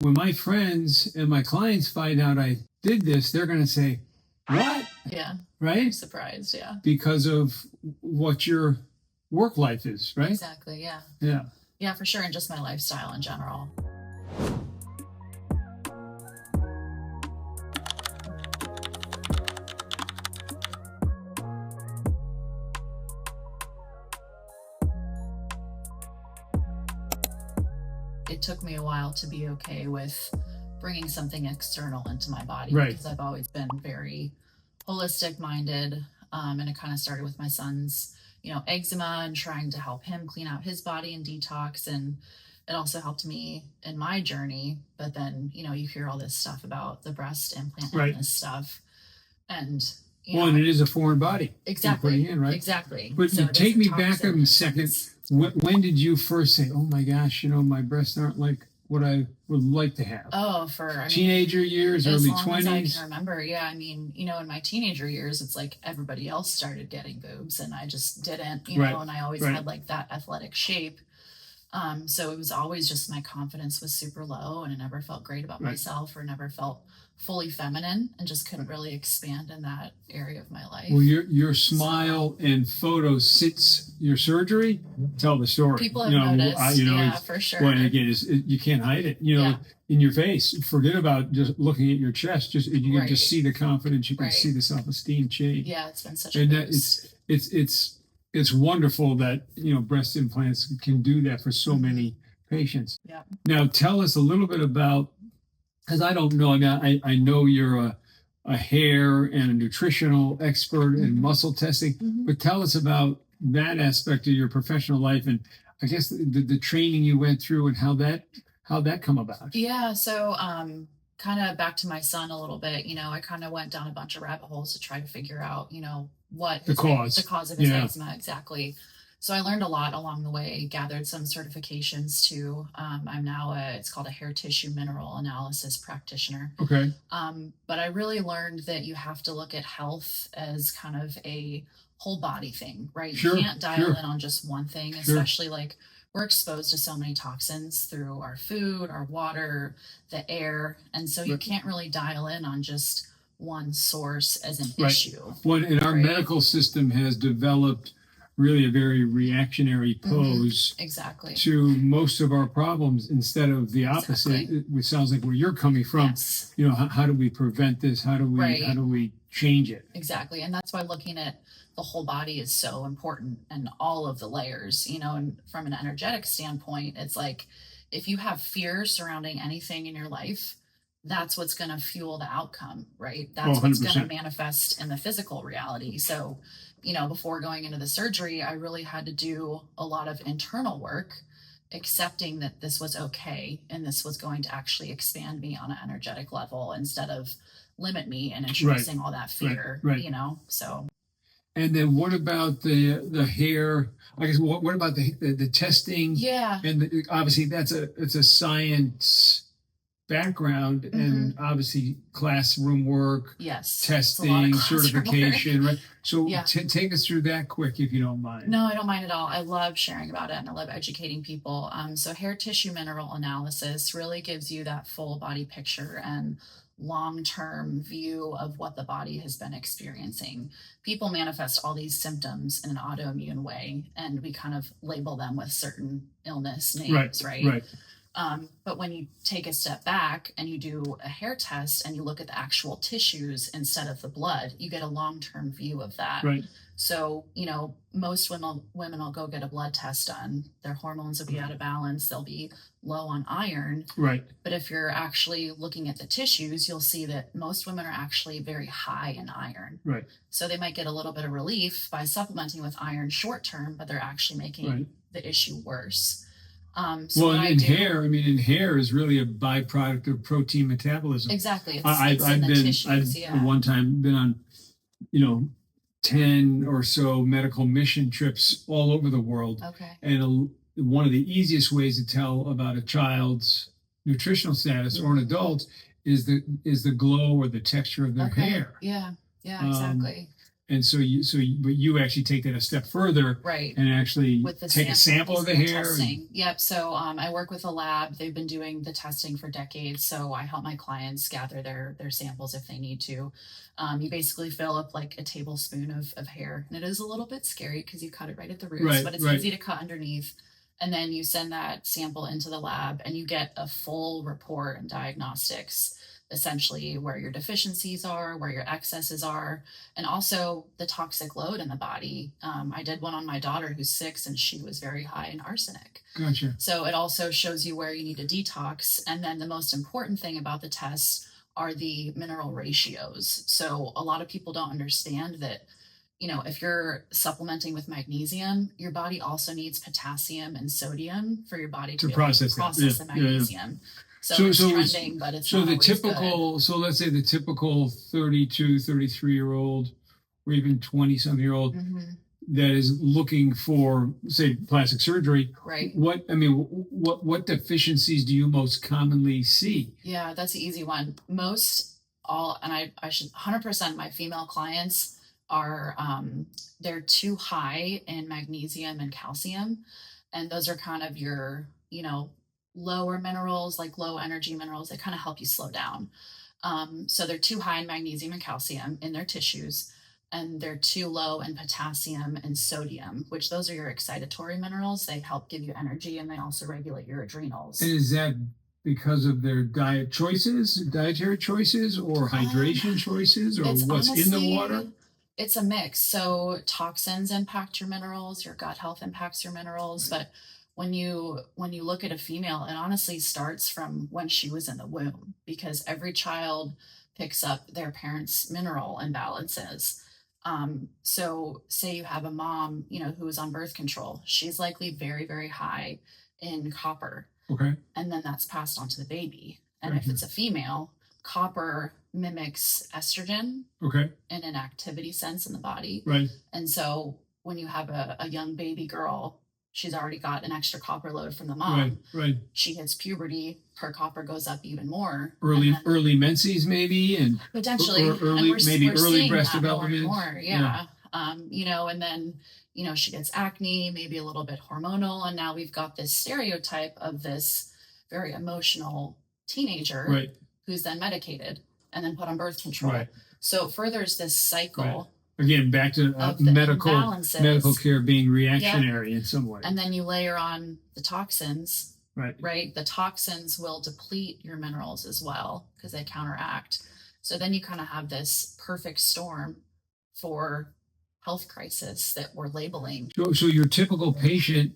when my friends and my clients find out I did this, they're going to say, what? Yeah. Right? I'm surprised. Yeah. Because of what your work life is, right? Exactly. Yeah. Yeah. Yeah, for sure. And just my lifestyle in general. It took me a while to be okay with bringing something external into my body, Right. because I've always been very holistic minded. And it kind of started with my son's, eczema, and trying to help him clean out his body and detox. And it also helped me in my journey. But then, you hear all this stuff about the breast implant Right. and this stuff. And and it is a foreign body. Exactly. Putting in, right? Exactly. But so take me back a second. When did you first say, "Oh my gosh, my breasts aren't like what I would like to have"? Oh, teenager years, early 20s. As I can remember, yeah. In my teenager years, it's like everybody else started getting boobs, and I just didn't. Right. And I always had like that athletic shape. So it was always just my confidence was super low, and I never felt great about myself, or never felt fully feminine, and just couldn't really expand in that area of my life. Well, your smile and photos since your surgery tell the story. People have noticed, yeah, for sure. Well, and again, you can't hide it, in your face. Forget about just looking at your chest. You can just see the confidence. You can see the self-esteem change. Yeah, it's been such a boost. It's wonderful that breast implants can do that for so many patients. Yeah. Now, tell us a little bit about, because I don't know. I know you're a hair and a nutritional expert in muscle testing, but tell us about that aspect of your professional life, and I guess the training you went through, and how that come about. Yeah. So, kind of back to my son a little bit. I kind of went down a bunch of rabbit holes to try to figure out, what the cause of his eczema exactly. So I learned a lot along the way, gathered some certifications too. I'm now it's called a hair tissue mineral analysis practitioner. Okay. But I really learned that you have to look at health as kind of a whole body thing, right? Sure, you can't dial in on just one thing, especially like we're exposed to so many toxins through our food, our water, the air. And so you can't really dial in on just one source as an issue. Well, and our medical system has developed really a very reactionary pose exactly to most of our problems, instead of the opposite. It sounds like where you're coming from. Yes. How do we prevent this? How do we change it? Exactly. And that's why looking at the whole body is so important, and all of the layers, and from an energetic standpoint, it's like if you have fear surrounding anything in your life, that's what's going to fuel the outcome, right? That's what's going to manifest in the physical reality. So, before going into the surgery, I really had to do a lot of internal work, accepting that this was okay, and this was going to actually expand me on an energetic level instead of limit me and introducing all that fear, so. And then what about the hair? I guess what about the testing? Yeah. And obviously it's a science background, and obviously classroom work, testing, certification, right? So take us through that quick, if you don't mind. No, I don't mind at all. I love sharing about it, and I love educating people. So hair tissue mineral analysis really gives you that full body picture and long-term view of what the body has been experiencing. People manifest all these symptoms in an autoimmune way, and we kind of label them with certain illness names, right? But when you take a step back and you do a hair test and you look at the actual tissues instead of the blood, you get a long-term view of that. Right. So, most women will go get a blood test done. Their hormones will be out of balance. They'll be low on iron. Right. But if you're actually looking at the tissues, you'll see that most women are actually very high in iron. Right. So they might get a little bit of relief by supplementing with iron short term, but they're actually making the issue worse. Hair is really a byproduct of protein metabolism. Exactly. I've one time been on, 10 or so medical mission trips all over the world. Okay. And one of the easiest ways to tell about a child's nutritional status or an adult is the glow or the texture of their hair. Yeah. Yeah, exactly. But you actually take that a step further, right? And actually With the take a sample of the hair. Testing. Yep. So I work with a lab. They've been doing the testing for decades. So I help my clients gather their samples if they need to. You basically fill up like a tablespoon of hair, and it is a little bit scary because you cut it right at the roots, but it's easy to cut underneath. And then you send that sample into the lab, and you get a full report and diagnostics, essentially where your deficiencies are, where your excesses are, and also the toxic load in the body. I did one on my daughter who's 6, and she was very high in arsenic. Gotcha. So it also shows you where you need to detox. And then the most important thing about the test are the mineral ratios. So a lot of people don't understand that, if you're supplementing with magnesium, your body also needs potassium and sodium for your body to process the magnesium. So it's trending, but it's not always good. So let's say the typical 32, 33-year-old or even 20-something-year-old that is looking for, say, plastic surgery. Right. What deficiencies do you most commonly see? Yeah, that's an easy one. I should 100% my female clients are, they're too high in magnesium and calcium. And those are kind of your, lower minerals, like low energy minerals. They kind of help you slow down. So they're too high in magnesium and calcium in their tissues, and they're too low in potassium and sodium, which those are your excitatory minerals. They help give you energy, and they also regulate your adrenals. And is that because of their dietary choices, or hydration choices, or what's honestly, in the water? It's a mix. So toxins impact your minerals, your gut health impacts your minerals, right. But when you look at a female, it honestly starts from when she was in the womb, because every child picks up their parents' mineral imbalances. So say you have a mom, who is on birth control, she's likely very, very high in copper. Okay. And then that's passed on to the baby. And if it's a female, copper mimics estrogen. Okay. In an activity sense in the body. Right. And so when you have a young baby girl, she's already got an extra copper load from the mom. Right. She hits puberty, her copper goes up even more. Early menses, maybe, and potentially early breast development. More, yeah. And then she gets acne, maybe a little bit hormonal, and now we've got this stereotype of this very emotional teenager, right, who's then medicated and then put on birth control. Right. So it furthers this cycle. Right. Again, back to medical care being reactionary in some way. And then you layer on the toxins. Right. The toxins will deplete your minerals as well because they counteract. So then you kind of have this perfect storm for health crisis that we're labeling. So your typical patient,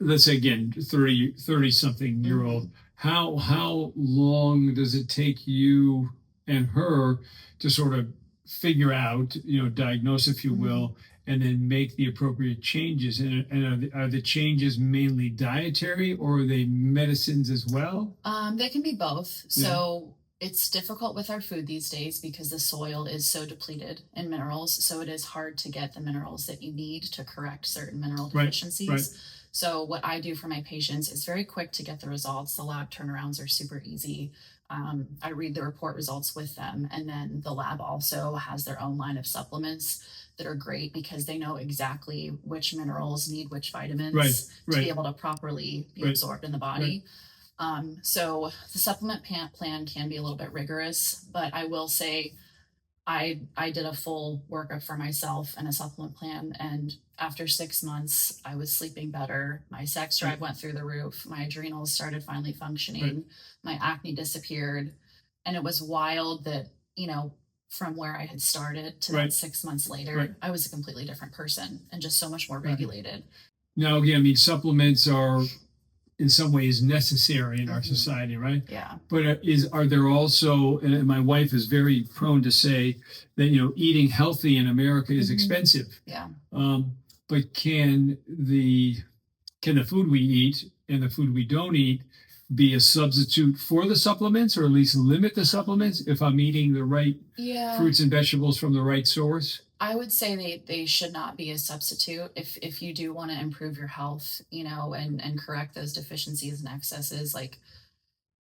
let's say again, 30 something year old, how long does it take you and her to sort of figure out, diagnose, if you will, and then make the appropriate changes? And are the changes mainly dietary, or are they medicines as well? They can be both. So it's difficult with our food these days because the soil is so depleted in minerals. So it is hard to get the minerals that you need to correct certain mineral deficiencies. Right. So what I do for my patients is very quick to get the results. The lab turnarounds are super easy. I read the report results with them, and then the lab also has their own line of supplements that are great because they know exactly which minerals need which vitamins to be able to properly be absorbed in the body. So the supplement plan can be a little bit rigorous, but I will say I did a full workup for myself and a supplement plan, and after 6 months, I was sleeping better. My sex drive went through the roof. My adrenals started finally functioning. My acne disappeared. And it was wild that, from where I had started to that 6 months later, I was a completely different person and just so much more regulated. Now, again, supplements are in some ways necessary in our society, right? Yeah. But are there also, and my wife is very prone to say that, eating healthy in America is expensive. Yeah. But can the food we eat and the food we don't eat be a substitute for the supplements, or at least limit the supplements if I'm eating the right fruits and vegetables from the right source? I would say they should not be a substitute if you do want to improve your health, and correct those deficiencies and excesses. Like,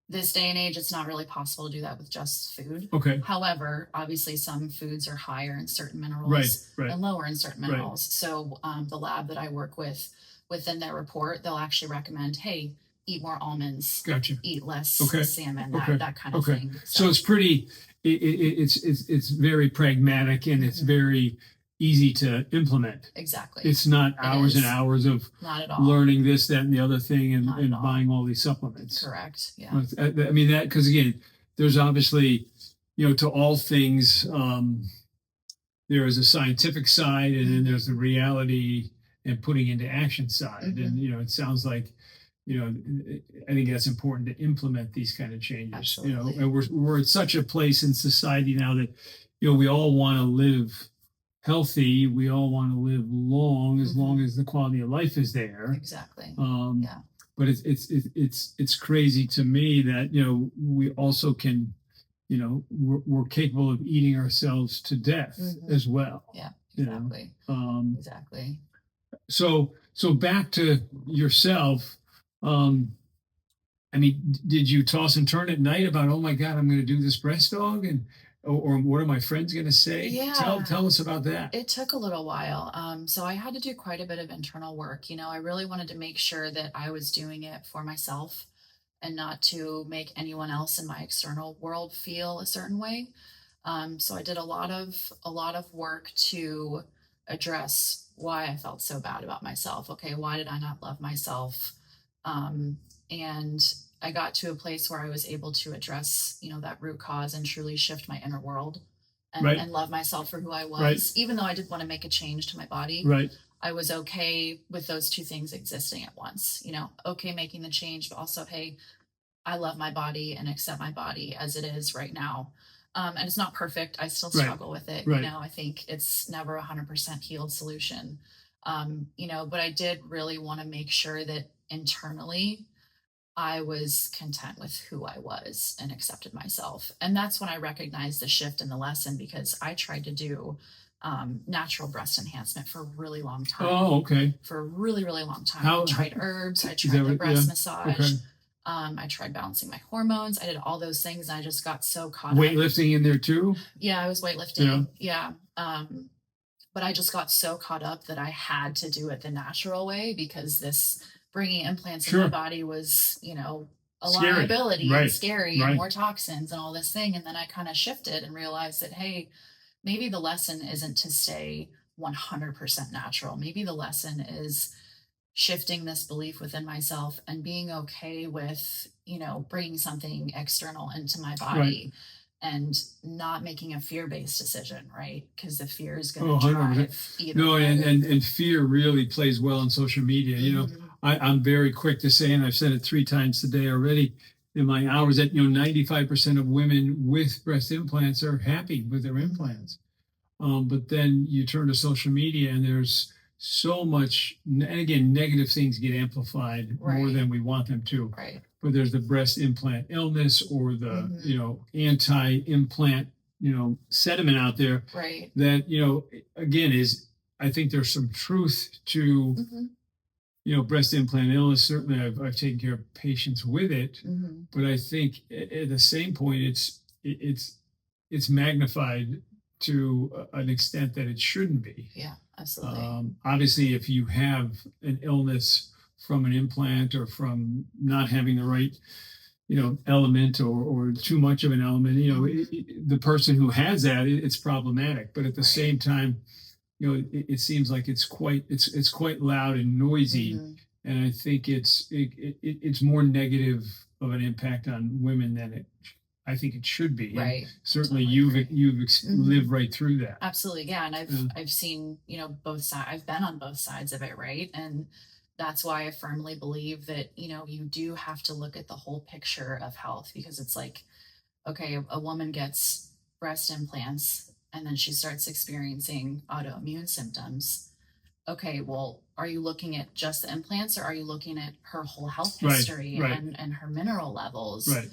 This day and age, it's not really possible to do that with just food. Okay. However, obviously some foods are higher in certain minerals Right. and lower in certain Right. minerals. So the lab that I work with, within their report, they'll actually recommend, hey, eat more almonds, Gotcha. eat less Okay. salmon, Okay. that kind of Okay. thing. So it's pretty, it's very pragmatic, and it's Mhm. very easy to implement. Exactly. It's not It hours and is. hours of Not at all. learning this, that, and the other thing, and, Not at all. buying all these supplements. Correct. Yeah. I mean, that, because again, there's obviously, to all things, there is a scientific side, and then there's the reality and putting into action side. And, it sounds like, I think that's important to implement these kind of changes. Absolutely. And we're at such a place in society now that, we all want to live healthy. We all want to live long, as long as the quality of life is there. Exactly. Yeah. But it's crazy to me that, we also can, we're capable of eating ourselves to death as well. Yeah, exactly. Exactly. So back to yourself. I mean, did you toss and turn at night about, oh my God, I'm going to do this breast dog, and or what are my friends going to say? Yeah. Tell us about that. It took a little while. So I had to do quite a bit of internal work. I really wanted to make sure that I was doing it for myself and not to make anyone else in my external world feel a certain way. So I did a lot of work to address why I felt so bad about myself. Okay, why did I not love myself? And I got to a place where I was able to address, that root cause and truly shift my inner world and love myself for who I was. Even though I did want to make a change to my body, I was okay with those two things existing at once. Okay, making the change, but also, hey, I love my body and accept my body as it is right now. And it's not perfect. I still struggle with it. I think it's never 100% healed solution. But I did really want to make sure that internally I was content with who I was and accepted myself. And that's when I recognized the shift in the lesson, because I tried to do natural breast enhancement for a really long time. Oh, okay. For a really, really long time. I tried herbs. I tried the breast massage. Okay. I tried balancing my hormones. I did all those things, and I just got so caught up. Weightlifting in there too? Yeah, I was weightlifting. Yeah. But I just got so caught up that I had to do it the natural way, because this bringing implants in my body was, a liability and scary and more toxins and all this thing. And then I kind of shifted and realized that, hey, maybe the lesson isn't to stay 100% natural. Maybe the lesson is shifting this belief within myself and being okay with, bringing something external into my body and not making a fear-based decision, right? Because the fear is going to drive either. No, and fear really plays well on social media. I'm very quick to say, and I've said it 3 times today already in my hours, that 95% of women with breast implants are happy with their implants. But then you turn to social media, and there's so much, and again, negative things get amplified more than we want them to. Right. But there's the breast implant illness, or the anti-implant sentiment out there. Right. That again is, I think there's some truth to breast implant illness. Certainly, I've taken care of patients with it, but I think at the same point, it's magnified to an extent that it shouldn't be. Yeah, absolutely. Obviously, if you have an illness from an implant, or from not having the right, element, or too much of an element, the person who has that, it's problematic. But at the same time, it seems like it's quite loud and noisy, and I think it's more negative of an impact on women than I think it should be. Right. And certainly, you've lived right through that. Absolutely, yeah. And I've seen both sides. I've been on both sides of it, right? And that's why I firmly believe that you do have to look at the whole picture of health, because it's like, okay, a woman gets breast implants and then she starts experiencing autoimmune symptoms. Okay, well, are you looking at just the implants, or are you looking at her whole health history and her mineral levels? Right.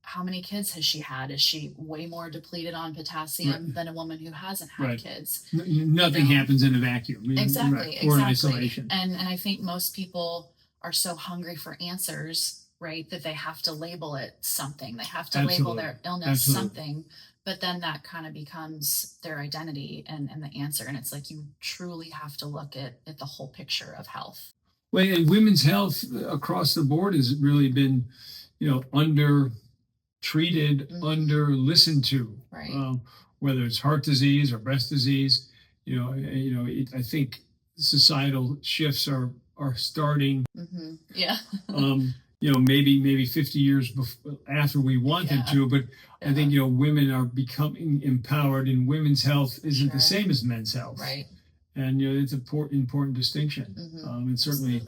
How many kids has she had? Is she way more depleted on potassium than a woman who hasn't had kids? Nothing happens in a vacuum. Exactly. Or in isolation. And I think most people are so hungry for answers right? That they have to label it something. They have to label Absolutely. their illness Absolutely. something, but then that kind of becomes their identity and the answer. And it's like you truly have to look at the whole picture of health. Well, and women's health across the board has really been, under treated, under listened to, Right. whether it's heart disease or breast disease. I think societal shifts are starting. Yeah. Maybe 50 years after we want them to, but I think women are becoming empowered, and women's health isn't the same as men's health. Right. And it's an important distinction, and certainly,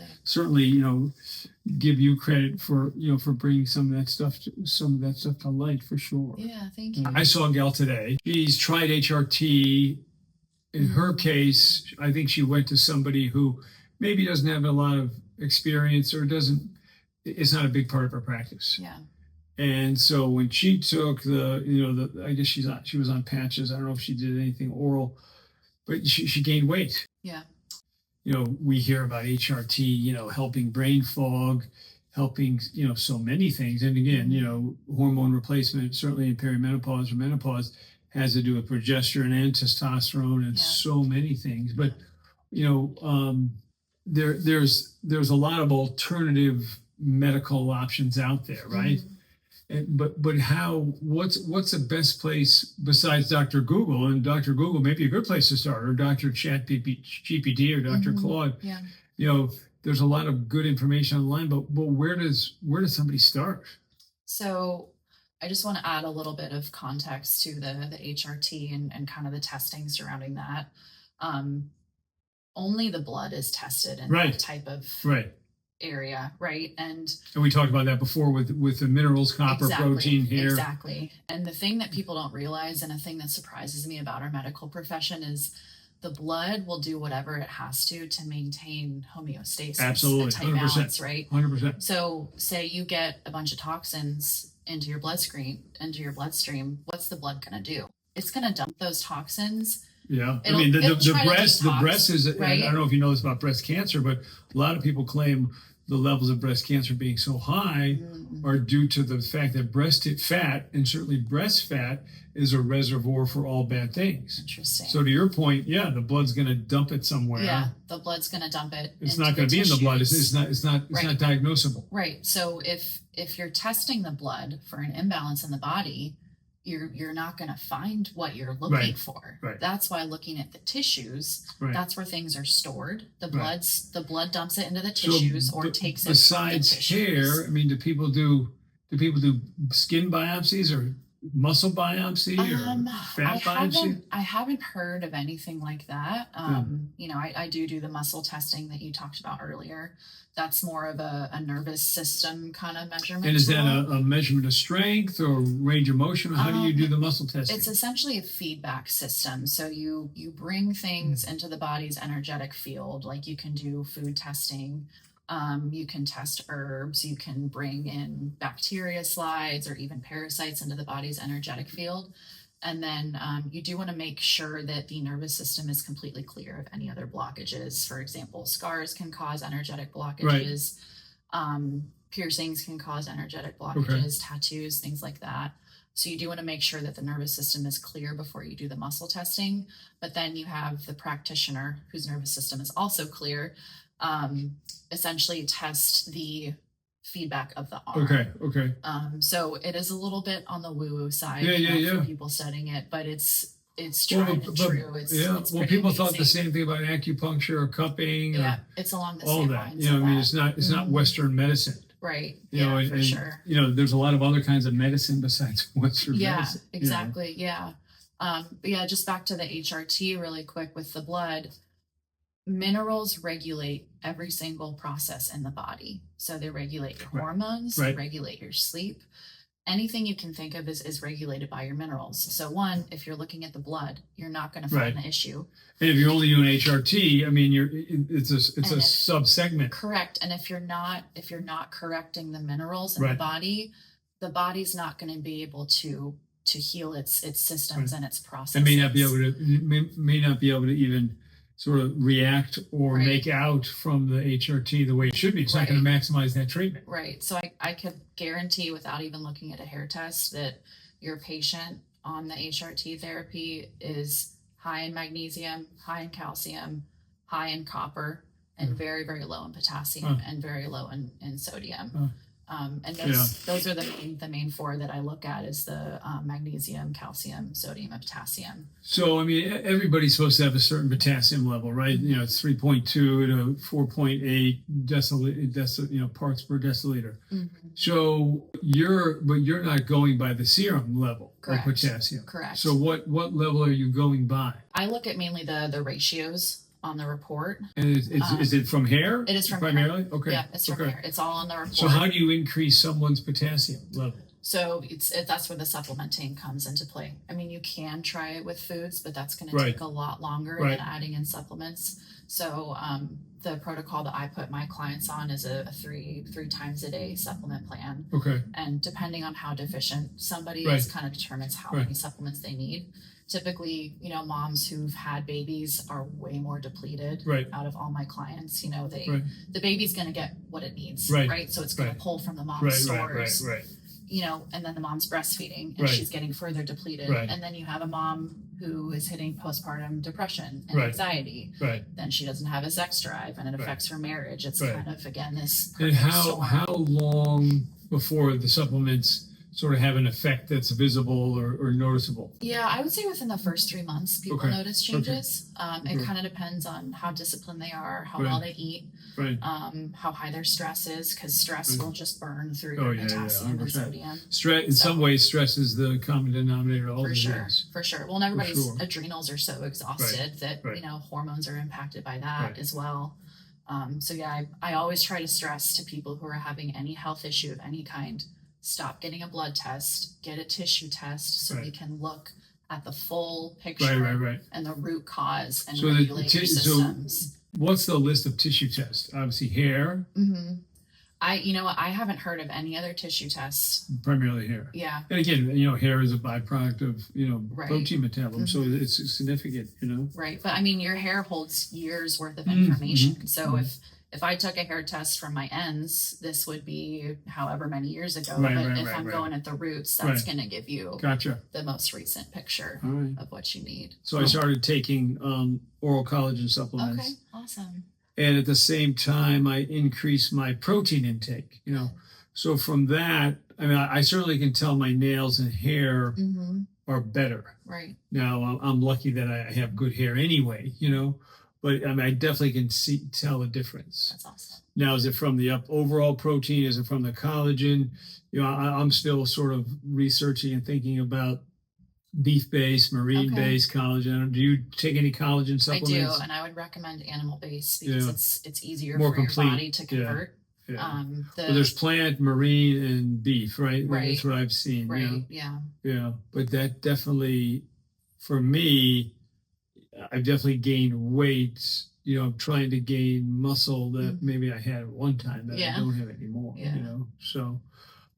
give you credit for bringing some of that stuff to light, for sure. Yeah, thank you. I saw a gal today. She's tried HRT. In her case, I think she went to somebody who maybe doesn't have a lot of experience or it's not a big part of her practice. Yeah. And so when she took I guess she was on patches. I don't know if she did anything oral, but she gained weight. Yeah. We hear about HRT, helping brain fog, helping, so many things. And again, hormone replacement, certainly in perimenopause or menopause, has to do with progesterone and testosterone and so many things. But, there's a lot of alternative medical options out there, right? But what's the best place besides Dr. Google? And Dr. Google may be a good place to start, or Dr. GPT or Dr. Claude. Yeah. There's a lot of good information online, but where does somebody start? So I just want to add a little bit of context to the HRT and kind of the testing surrounding that. Only the blood is tested in that type of area, right? And we talked about that before with the minerals, copper, protein here. Exactly. And the thing that people don't realize, and a thing that surprises me about our medical profession, is the blood will do whatever it has to maintain homeostasis. Absolutely. A tight balance, right? 100%. So say you get a bunch of toxins into your bloodstream, what's the blood going to do? It's going to dump those toxins. Yeah. The breast is, right? I don't know if you know this about breast cancer, but a lot of people claim the levels of breast cancer being so high are due to the fact that breast fat, and certainly breast fat, is a reservoir for all bad things. Interesting. So to your point, the blood's going to dump it somewhere. Yeah, the blood's going to dump it. It's not going to be in the blood. It's not diagnosable. Right. So if you're testing the blood for an imbalance in the body, you're not going to find what you're looking for. Right. That's why looking at the tissues, that's where things are stored. The blood dumps it into the tissues or takes it from the tissues. Besides hair, do people do skin biopsies or muscle biopsy or fat biopsy? I haven't heard of anything like that. I do the muscle testing that you talked about earlier. That's more of a nervous system kind of measurement. And is that a measurement of strength or range of motion? How do you do the muscle testing? It's essentially a feedback system. So you bring things into the body's energetic field, like you can do food testing. You can test herbs, you can bring in bacteria slides or even parasites into the body's energetic field. And then you do want to make sure that the nervous system is completely clear of any other blockages. For example, scars can cause energetic blockages. Piercings can cause energetic blockages, tattoos, things like that. So you do want to make sure that the nervous system is clear before you do the muscle testing. But then you have the practitioner whose nervous system is also clear, essentially test the feedback of the arm. Okay. So it is a little bit on the woo-woo side for people studying it, but it's tried and true. It's people amazing. Thought the same thing about acupuncture or cupping. It's along the all same that. lines. It's not Western medicine. Right. For sure. There's a lot of other kinds of medicine besides Western medicine. Exactly. Yeah. But just back to the HRT really quick with the blood. Minerals regulate every single process in the body. So they regulate your hormones, they regulate your sleep. Anything you can think of is regulated by your minerals. So if you're looking at the blood, you're not going to find the issue. And if you're only doing HRT, it's a sub-segment. Correct. And if you're not correcting the minerals in the body's not going to be able to heal its systems and its processes. It may not be able to even sort of react or Right. make out from the HRT the way it should be. It's not going to maximize that treatment. Right. So I could guarantee without even looking at a hair test that your patient on the HRT therapy is high in magnesium, high in calcium, high in copper, and very, very low in potassium and very low in sodium. And those are the main four that I look at is the magnesium, calcium, sodium, and potassium. So, I mean, everybody's supposed to have a certain potassium level, right? You know, it's 3.2 to 4.8 parts per deciliter. So you're not going by the serum level of potassium. Correct. So what level are you going by? I look at mainly the ratios on the report. And is it from hair? It is from primarily? hair. Okay. Yeah, it's from hair. It's all on the report. So how do you increase someone's potassium level? So that's where the supplementing comes into play. I mean, you can try it with foods, but that's going to take a lot longer than adding in supplements. So the protocol that I put my clients on is a three times a day supplement plan. Okay. And depending on how deficient somebody is, kind of determines how many supplements they need. Typically, you know, moms who've had babies are way more depleted out of all my clients. You know, the baby's going to get what it needs, right? So it's going to pull from the mom's stores. You know, and then the mom's breastfeeding and she's getting further depleted. And then you have a mom who is hitting postpartum depression and anxiety. Then she doesn't have a sex drive and it affects her marriage. It's kind of, again, this. And how long before the supplements sort of have an effect that's visible or noticeable? Yeah, I would say within the first 3 months, people notice changes. It kind of depends on how disciplined they are, how well they eat, how high their stress is, because stress will just burn through your potassium and sodium. In some ways, stress is the common denominator of all disease. For sure. Well, and everybody's adrenals are so exhausted that, you know, hormones are impacted by that as well. So yeah, I always try to stress to people who are having any health issue of any kind, stop getting a blood test, get a tissue test so we can look at the full picture and the root cause and regulate your systems. So what's the list of tissue tests? Obviously hair. I haven't heard of any other tissue tests. Primarily hair. Yeah. And again, you know, hair is a byproduct of, you know, protein metabolism. So it's significant, you know. Right. But I mean, your hair holds years worth of information. So if I took a hair test from my ends, this would be however many years ago. But if I'm going at the roots, that's going to give you the most recent picture of what you need. So I started taking oral collagen supplements. Okay, awesome. And at the same time, I increased my protein intake, you know. So from that, I mean, I certainly can tell my nails and hair are better. Right. Now, I'm lucky that I have good hair anyway, you know. But I mean, I definitely can tell a difference. That's awesome. Now, is it from the overall protein? Is it from the collagen? You know, I'm still sort of researching and thinking about beef-based, marine-based collagen. Do you take any collagen supplements? I do, and I would recommend animal-based because it's easier for your body to convert. Well, there's plant, marine, and beef, right? That's what I've seen. Right. Yeah. But that definitely, for me, I've definitely gained weight. You know, I'm trying to gain muscle that maybe I had at one time that I don't have anymore. You know, so.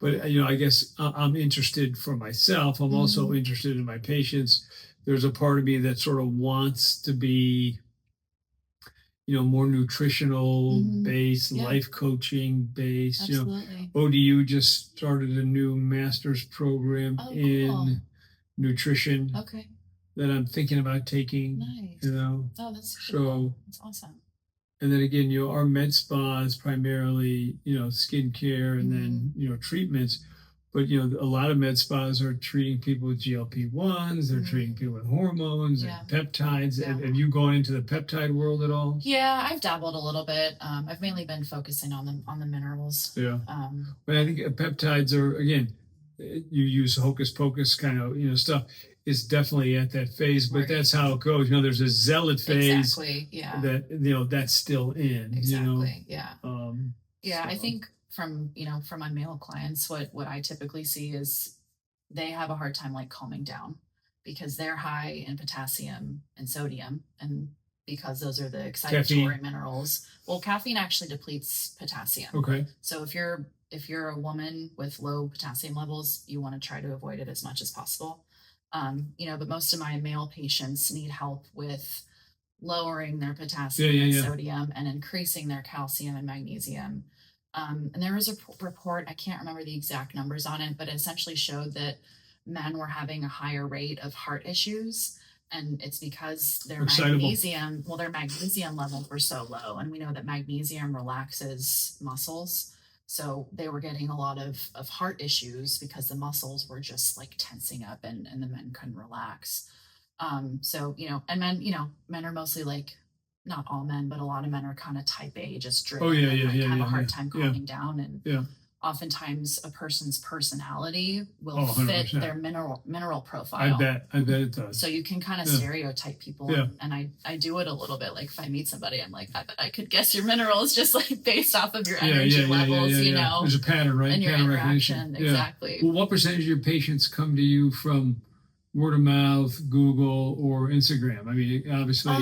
But, you know, I guess I'm interested for myself. I'm also interested in my patients. There's a part of me that sort of wants to be, you know, more nutritional based, life coaching based. Absolutely. You know, ODU just started a new master's program in nutrition that I'm thinking about taking. Nice. You know, that's cool. That's awesome. And then again, you know, our med spa is primarily, you know, skincare and then, you know, treatments. But, you know, a lot of med spas are treating people with GLP-1s. They're treating people with hormones and peptides. Yeah. Have you gone into the peptide world at all? Yeah, I've dabbled a little bit. I've mainly been focusing on the minerals. Yeah. But I think peptides are, again, you use hocus pocus kind of, you know, stuff. Is definitely at that phase, but that's how it goes. You know, there's a zealot phase that, you know, that's still in, you know? I think from my male clients, what I typically see is they have a hard time like calming down because they're high in potassium and sodium, and because those are the excitatory minerals. Well, caffeine actually depletes potassium. Okay. So if you're a woman with low potassium levels, you want to try to avoid it as much as possible. You know, but most of my male patients need help with lowering their potassium Yeah, and yeah. sodium and increasing their calcium and magnesium. And there was a report, I can't remember the exact numbers on it, but it essentially showed that men were having a higher rate of heart issues. And it's because their Excitable. their magnesium levels were so low. And we know that magnesium relaxes muscles. So they were getting a lot of heart issues because the muscles were just like tensing up and the men couldn't relax. So, and men, men are mostly like, not all men, but a lot of men are kind of type A, just driven Oh yeah, and yeah, like yeah, have yeah, a hard yeah. time Yeah, calming down. And yeah. oftentimes a person's personality will Oh, fit 100%. their mineral profile. I bet it does. So you can kind of Yeah. stereotype people. Yeah. And I do it a little bit. Like if I meet somebody, I'm like, I bet I could guess your minerals just like based off of your energy levels, you know. There's a pattern, right? And your Pattern interaction. recognition. Exactly. Well, what percentage of your patients come to you from word of mouth, Google, or Instagram? I mean, obviously.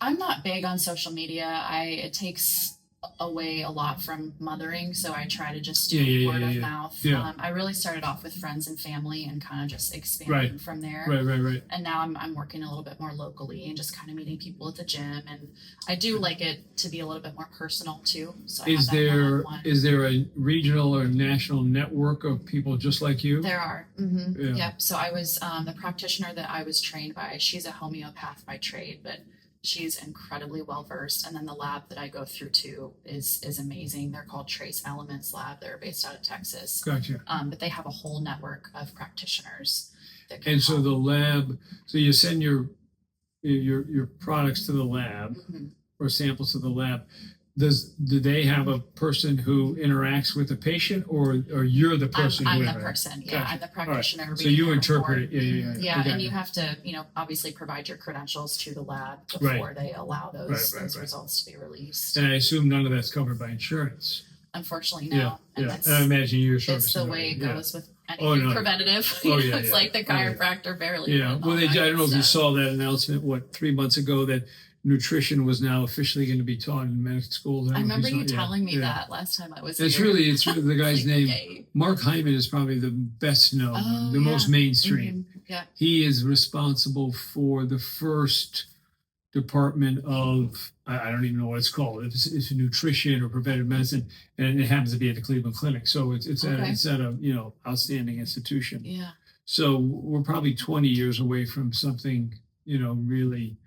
I'm not big on social media. It takes away a lot from mothering, so I try to just do word of mouth. Yeah. I really started off with friends and family and kind of just expanding from there. Right. And now I'm working a little bit more locally and just kind of meeting people at the gym. And I do like it to be a little bit more personal too. So is there a regional or national network of people just like you? There are. Mm-hmm. Yep. So I was the practitioner that I was trained by. She's a homeopath by trade, but she's incredibly well versed. And then the lab that I go through too is amazing. They're called Trace Elements Lab. They're based out of Texas. Gotcha. But they have a whole network of practitioners. And so the lab, so you send your products to the lab or samples to the lab. Do they have a person who interacts with the patient, or you're the person? I'm who the person. Yeah, gotcha. I'm the practitioner. Right. So you interpret it. Yeah, and you have to, obviously provide your credentials to the lab before they allow those results to be released. And I assume none of that's covered by insurance. Unfortunately, no. And I imagine your service. It's the way it goes with anything preventative. It's like the chiropractor barely. Yeah. Well, I don't know if you saw that announcement 3 months ago that nutrition was now officially going to be taught in medical schools. I remember you telling me that last time I was here. It's really the guy's name. Mark Hyman is probably the best known, most mainstream. Yeah. He is responsible for the first department of, I don't even know what it's called. It's nutrition or preventive medicine, and it happens to be at the Cleveland Clinic. So it's at a outstanding institution. Yeah. So we're probably 20 years away from something really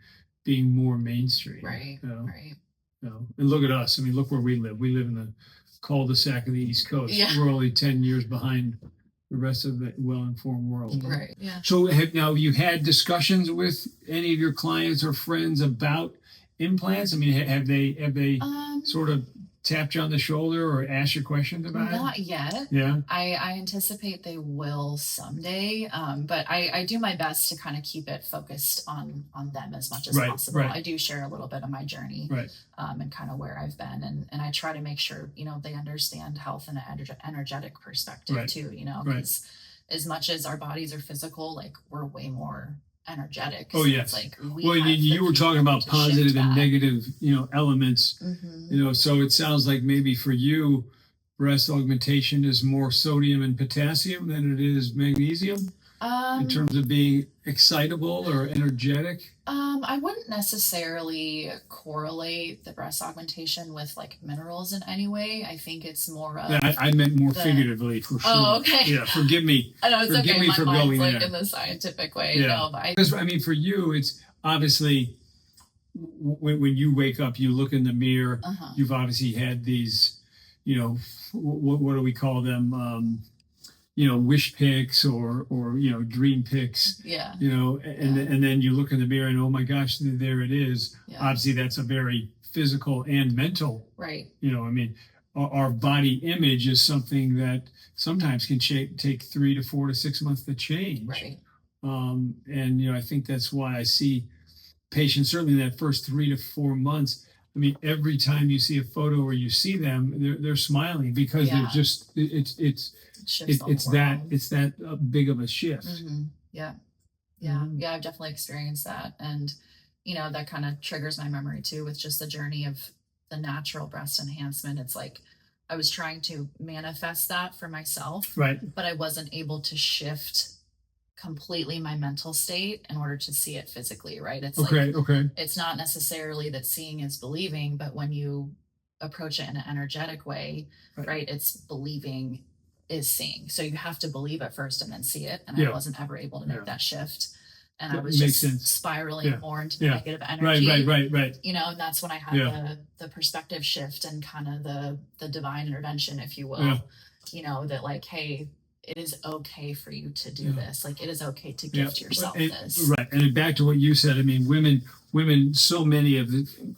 being more mainstream. Right. Right. And look at us. I mean, look where we live. We live in the cul-de-sac of the East Coast. Yeah. We're only 10 years behind the rest of the well-informed world. Right. Yeah. So have you had discussions with any of your clients or friends about implants? I mean, have they sort of tapped you on the shoulder or asked you questions about it? Not yet. Yeah. I anticipate they will someday. But I do my best to kind of keep it focused on them as much as possible. Right. I do share a little bit of my journey. Right. And kind of where I've been. And I try to make sure, they understand health in an energetic perspective too, because as much as our bodies are physical, like we're way more energetic. Oh, yes. It's like you were talking about positive and negative, elements, Mm-hmm. So it sounds like maybe for you, breast augmentation is more sodium and potassium than it is magnesium in terms of being excitable or energetic. I wouldn't necessarily correlate the breast augmentation with like minerals in any way. I think it's more of. Yeah, I meant more figuratively for sure. Oh, okay. Yeah, forgive me. I know it's forgive okay. me My for mind's going like there. in the scientific way. Yeah. No, but I mean, for you, it's obviously when you wake up, you look in the mirror. You've obviously had these, what do we call them? Wish pics or dream pics. Yeah. And then you look in the mirror and oh my gosh, there it is. Yeah. Obviously, that's a very physical and mental. Right. I mean, our body image is something that sometimes can take 3 to 4 to 6 months to change. Right. And I think that's why I see patients certainly in that first 3 to 4 months. I mean, every time you see a photo or you see them, they're smiling because they're just it's that big of a shift. Mm-hmm. Yeah. I've definitely experienced that, and that kind of triggers my memory too with just the journey of the natural breast enhancement. It's like I was trying to manifest that for myself, right? But I wasn't able to shift completely my mental state in order to see it physically, right? It's Okay. like, Okay. it's not necessarily that seeing is believing, but when you approach it in an energetic way, Right. right, it's believing is seeing. So you have to believe it first and then see it. And Yeah. I wasn't ever able to make Yeah. that shift. And That I was makes just sense. spiraling Yeah. more into the Yeah. negative energy. Right. You know, and that's when I had Yeah. the perspective shift and kind of the divine intervention, if you will. Yeah. You know, that like, hey, it is okay for you to do Yeah. this. Like, it is okay to Yeah. gift yourself And- this. Right. And back to what you said, I mean, women, so many of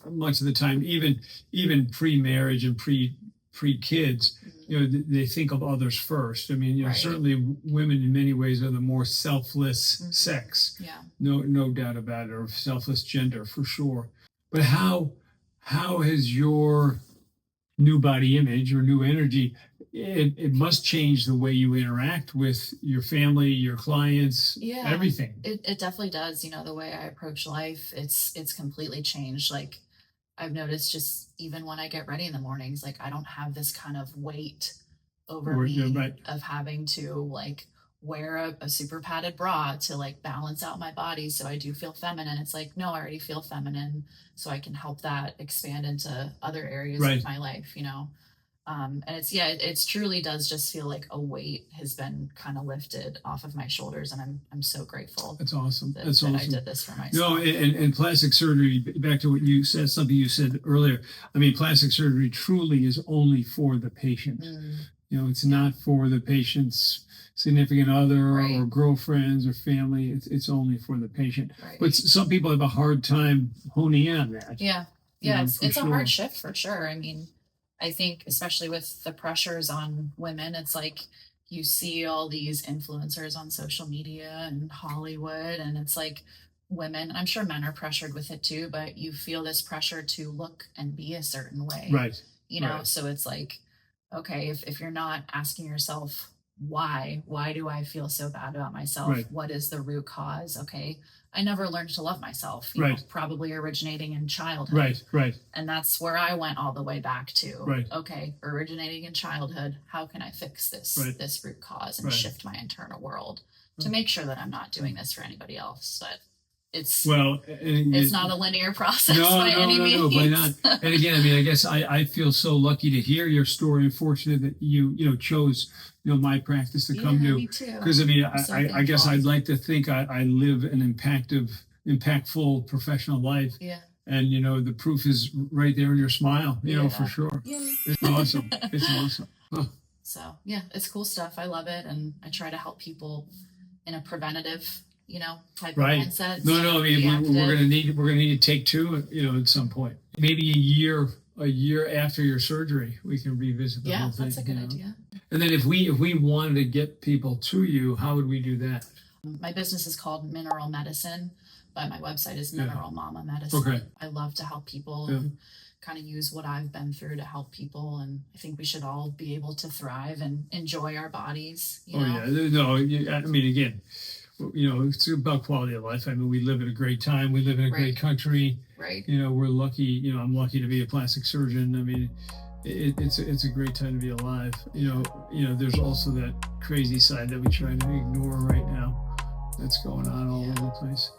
much of the time, even pre-marriage and pre-kids, you know, they think of others first. I mean, you know, Right. certainly women in many ways are the more selfless sex. Yeah. No doubt about it, or selfless gender for sure. But how has your new body image or new energy, it must change the way you interact with your family, your clients, Yeah. everything. It definitely does. You know, the way I approach life, it's completely changed. Like, I've noticed just even when I get ready in the mornings, like, I don't have this kind of weight over Or- me yeah, right. of having to like wear a super padded bra to like balance out my body so I do feel feminine. It's like, no, I already feel feminine, so I can help that expand into other areas Right. of my life, you know. And it's truly does just feel like a weight has been kind of lifted off of my shoulders, and I'm so grateful That's awesome. that, That's that I awesome. did this for myself. No, and plastic surgery, back to what you said, something you said earlier. I mean, plastic surgery truly is only for the patient. You know, it's not for the patient's significant other Right. or girlfriends or family. It's only for the patient. Right. But some people have a hard time honing in on that. Yeah. You know, It's for a sure. hard shift for sure. I mean, I think especially with the pressures on women, it's like you see all these influencers on social media and Hollywood, and it's like women, I'm sure men are pressured with it too, but you feel this pressure to look and be a certain way. Right. You know, Right. so it's like, okay, if you're not asking yourself why do I feel so bad about myself? Right. What is the root cause? Okay, I never learned to love myself, you Right. know, probably originating in childhood. Right. And that's where I went all the way back to. Right. Okay, originating in childhood, how can I fix this Right. this root cause and Right. shift my internal world to Right. make sure that I'm not doing this for anybody else? But it's Well, it's not a linear process No, by any means. no, by not. And again, I mean, I guess I feel so lucky to hear your story and fortunate that you chose, my practice to come Yeah, to. me too. Because I mean, I'm so I guess thankful. I'd like to think I live an impactful professional life. Yeah. And, the proof is right there in your smile, Yeah. for sure. Yay. It's awesome. It's awesome. Huh. So yeah, it's cool stuff. I love it, and I try to help people in a preventative, type Right. of mindset. No, I mean, Reactive. we're gonna need to take two, at some point. Maybe a year after your surgery, we can revisit the Yeah, whole thing. that's a good idea. And then if we wanted to get people to you, how would we do that? My business is called Mineral Medicine, but my website is Yeah. Mineral Mama Medicine. Okay. I love to help people Yeah. and kind of use what I've been through to help people. And I think we should all be able to thrive and enjoy our bodies. You know? Yeah, no, I mean, again, it's about quality of life. I mean, we live in a great time. We live in a great Right. country. Right. We're lucky. I'm lucky to be a plastic surgeon. I mean, it's a great time to be alive. There's also that crazy side that we try to ignore right now. That's going on all over the place.